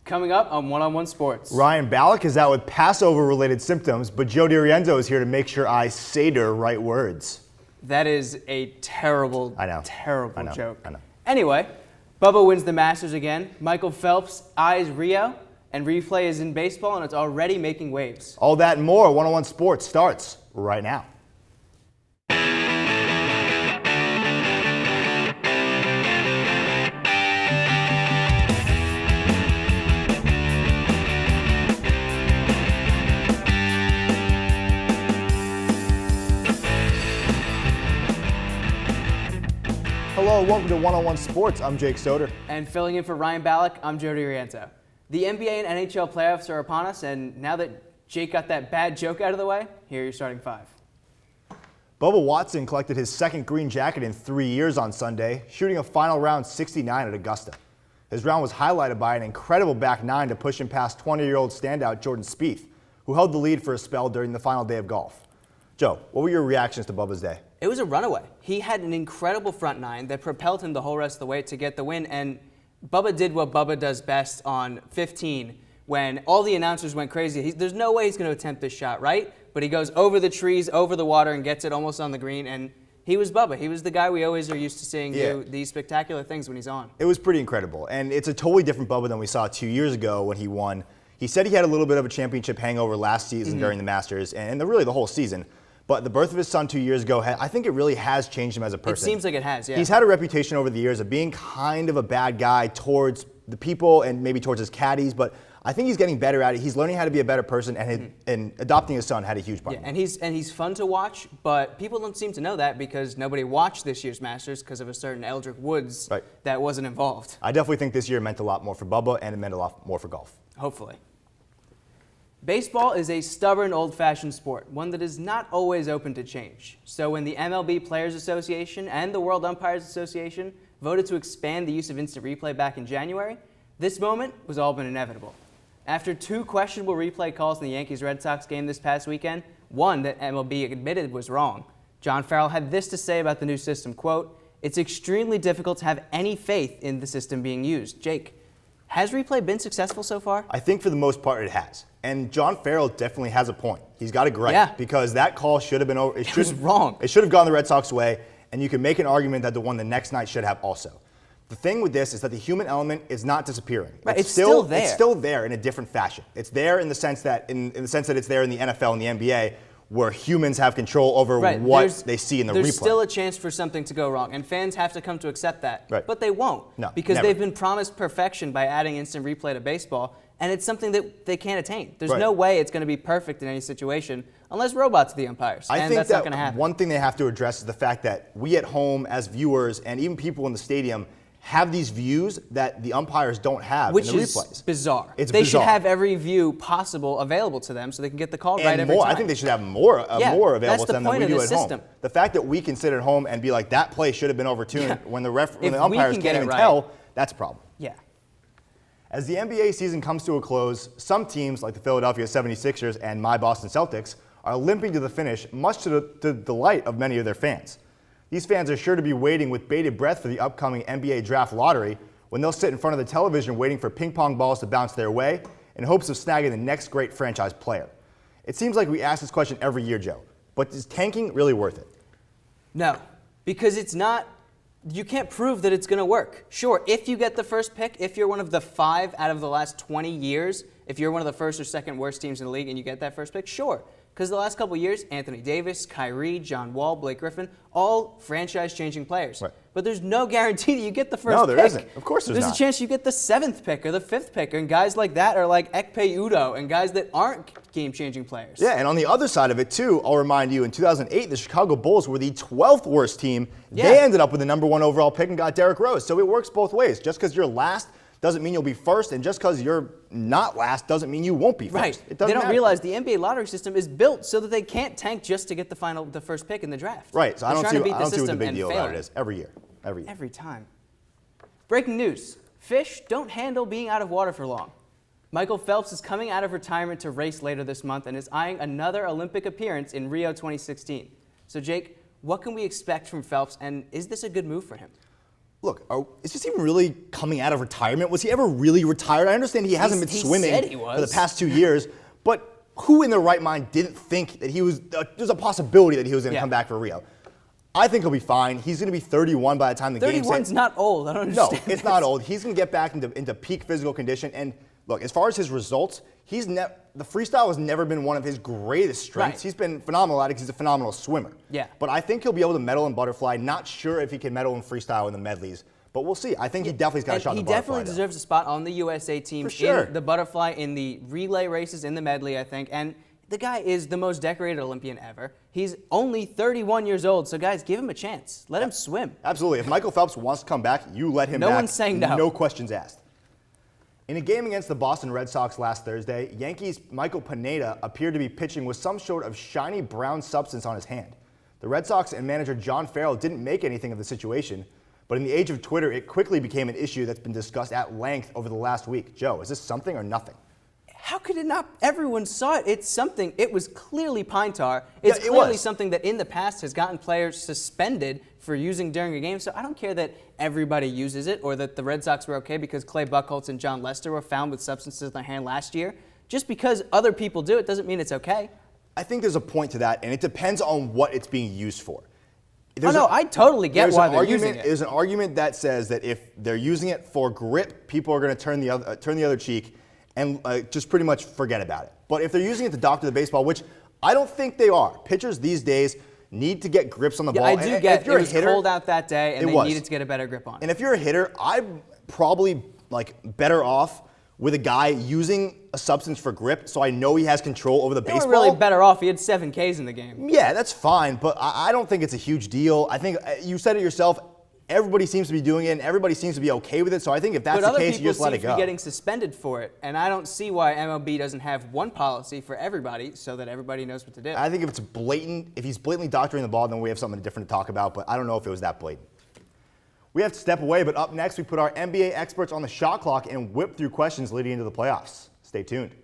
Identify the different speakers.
Speaker 1: Coming up on One-on-One Sports.
Speaker 2: Ryan Ballack is out with Passover-related symptoms, but Joe DiRienzo is here to make sure I say the right words.
Speaker 1: That is a terrible joke.
Speaker 2: I know.
Speaker 1: Anyway, Bubba wins the Masters again. Michael Phelps eyes Rio, and replay is in baseball, and it's already making waves.
Speaker 2: All that and more. One-on-One Sports starts right now. Hello, welcome to One-on-One Sports. I'm Jake Soder.
Speaker 1: And filling in for Ryan Ballack, I'm Joe DiRienzo. The NBA and NHL playoffs are upon us, and now that Jake got that bad joke out of the way, here are your starting five.
Speaker 2: Bubba Watson collected his second green jacket in 3 years on Sunday, shooting a final round 69 at Augusta. His round was highlighted by an incredible back nine to push him past 20-year-old standout Jordan Spieth, who held the lead for a spell during the final day of golf. Joe, what were your reactions to Bubba's day?
Speaker 1: It was a runaway. He had an incredible front nine that propelled him the whole rest of the way to get the win, and Bubba did what Bubba does best on 15 when all the announcers went crazy. There's no way he's going to attempt this shot, right? But he goes over the trees, over the water, and gets it almost on the green, and he was Bubba. He was the guy we always are used to seeing do these spectacular things when he's on.
Speaker 2: It was pretty incredible, and it's a totally different Bubba than we saw 2 years ago when he won. He said he had a little bit of a championship hangover last season during the Masters, and really the whole season. But the birth of his son 2 years ago, I think it really has changed him as a person.
Speaker 1: It seems like it has, yeah.
Speaker 2: He's had a reputation over the years of being kind of a bad guy towards the people and maybe towards his caddies, but I think he's getting better at it. He's learning how to be a better person, and adopting his son had a huge part.
Speaker 1: Yeah, and he's fun to watch, but people don't seem to know that because nobody watched this year's Masters because of a certain Eldrick Woods that wasn't involved.
Speaker 2: I definitely think this year meant a lot more for Bubba, and it meant a lot more for golf.
Speaker 1: Hopefully. Baseball is a stubborn, old-fashioned sport, one that is not always open to change. So when the MLB Players Association and the World Umpires Association voted to expand the use of instant replay back in January, this moment was all but inevitable. After two questionable replay calls in the Yankees-Red Sox game this past weekend, one that MLB admitted was wrong, John Farrell had this to say about the new system, quote, "It's extremely difficult to have any faith in the system being used." Jake, has replay been successful so far?
Speaker 2: I think for the most part it has. And John Farrell definitely has a point. He's got a gripe because that call should have been over.
Speaker 1: It was wrong.
Speaker 2: It should have gone the Red Sox way, and you can make an argument that the one the next night should have also. The thing with this is that the human element is not disappearing.
Speaker 1: Right, it's still there.
Speaker 2: It's still there in a different fashion. It's there in the sense that it's there in the NFL and the NBA, where humans have control over what they see in the replay.
Speaker 1: There's still a chance for something to go wrong, and fans have to come to accept that.
Speaker 2: Right.
Speaker 1: But they won't, because
Speaker 2: never.
Speaker 1: they've been promised perfection by adding instant replay to baseball, and it's something that they can't attain. There's no way it's going to be perfect in any situation unless robots are the umpires, and that's not going to happen.
Speaker 2: One thing they have to address is the fact that we at home as viewers and even people in the stadium have these views that the umpires don't have in the replays.
Speaker 1: Which is bizarre.
Speaker 2: It's
Speaker 1: they
Speaker 2: bizarre.
Speaker 1: should have every view possible available to them so they can get the call right every time.
Speaker 2: I think they should have more available to them than we do at home. The fact that we can sit at home and be like, that play should have been overturned when the umpires can't even tell, that's a problem.
Speaker 1: Yeah.
Speaker 2: As the NBA season comes to a close, some teams like the Philadelphia 76ers and my Boston Celtics are limping to the finish, much to the delight of many of their fans. These fans are sure to be waiting with bated breath for the upcoming NBA draft lottery, when they'll sit in front of the television waiting for ping pong balls to bounce their way in hopes of snagging the next great franchise player. It seems like we ask this question every year, Joe, but is tanking really worth it?
Speaker 1: No, because it's not. You can't prove that it's going to work. Sure, if you get the first pick, if you're one of the 5 out of the last 20 years, if you're one of the first or second worst teams in the league and you get that first pick, sure. Because the last couple of years, Anthony Davis, Kyrie, John Wall, Blake Griffin, all franchise-changing players. Right. But there's no guarantee that you get the first pick.
Speaker 2: No, there isn't. Of course there's not.
Speaker 1: There's a chance you get the 7th pick or the 5th pick, and guys like that are like Ekpe Udoh and guys that aren't game-changing players.
Speaker 2: Yeah, and on the other side of it, too, I'll remind you, in 2008, the Chicago Bulls were the 12th worst team. Yeah. They ended up with the #1 overall pick and got Derrick Rose. So it works both ways. Just because you're last doesn't mean you'll be first, and just because you're not last doesn't mean you won't be first.
Speaker 1: Right.
Speaker 2: It doesn't
Speaker 1: they don't
Speaker 2: matter.
Speaker 1: realize the NBA lottery system is built so that they can't tank just to get the first pick in the draft.
Speaker 2: Right. So I don't see what the big deal about
Speaker 1: failing.
Speaker 2: it is. Every year.
Speaker 1: Every time. Breaking news. Fish don't handle being out of water for long. Michael Phelps is coming out of retirement to race later this month and is eyeing another Olympic appearance in Rio 2016. So Jake, what can we expect from Phelps, and is this a good move for him?
Speaker 2: look, is this even really coming out of retirement? Was he ever really retired? I understand he hasn't been swimming for the past 2 years, but who in their right mind didn't think that there's a possibility that he was going to come back for Rio? I think he'll be fine. He's going to be 31 by the time the game's
Speaker 1: 31's not old. I don't understand.
Speaker 2: No, it's not old. He's going to get back into peak physical condition. And look, as far as his results, the freestyle has never been one of his greatest strengths. Right. He's been phenomenal at it because he's a phenomenal swimmer.
Speaker 1: Yeah.
Speaker 2: But I think he'll be able to medal in butterfly. Not sure if he can medal in freestyle in the medleys. But we'll see. I think he definitely's got a shot in the butterfly. He definitely
Speaker 1: deserves a spot on the USA team in the butterfly, in the relay races, in the medley, I think. And the guy is the most decorated Olympian ever. He's only 31 years old, so guys, give him a chance. Let him swim.
Speaker 2: Absolutely. If Michael Phelps wants to come back, you let him back.
Speaker 1: No one's saying no.
Speaker 2: No questions asked. In a game against the Boston Red Sox last Thursday, Yankees' Michael Pineda appeared to be pitching with some sort of shiny brown substance on his hand. The Red Sox and manager John Farrell didn't make anything of the situation, but in the age of Twitter, it quickly became an issue that's been discussed at length over the last week. Joe, is this something or nothing?
Speaker 1: How could it not? Everyone saw it. It's something. It was clearly pine tar. It's clearly something that in the past has gotten players suspended for using during a game. So I don't care that everybody uses it or that the Red Sox were okay because Clay Buchholz and John Lester were found with substances in their hand last year. Just because other people do it doesn't mean it's okay.
Speaker 2: I think there's a point to that, and it depends on what it's being used for.
Speaker 1: I totally get why they're using it.
Speaker 2: There's an argument that says that if they're using it for grip, people are going to turn the other cheek and just pretty much forget about it. But if they're using it to doctor the baseball, which I don't think they are, pitchers these days need to get grips on the ball.
Speaker 1: I do get it. It was cold out that day, and they needed to get a better grip on it.
Speaker 2: And if you're a hitter, I'm probably better off with a guy using a substance for grip, so I know he has control over the baseball.
Speaker 1: They were really better off. He had 7 Ks in the game.
Speaker 2: Yeah, that's fine, but I don't think it's a huge deal. I think you said it yourself. Everybody seems to be doing it, and everybody seems to be okay with it. So I think if that's the case, you just let it go.
Speaker 1: But other people seem to be getting suspended for it, and I don't see why MLB doesn't have one policy for everybody so that everybody knows what to do.
Speaker 2: I think if he's blatantly doctoring the ball, then we have something different to talk about. But I don't know if it was that blatant. We have to step away, but up next we put our NBA experts on the shot clock and whip through questions leading into the playoffs. Stay tuned.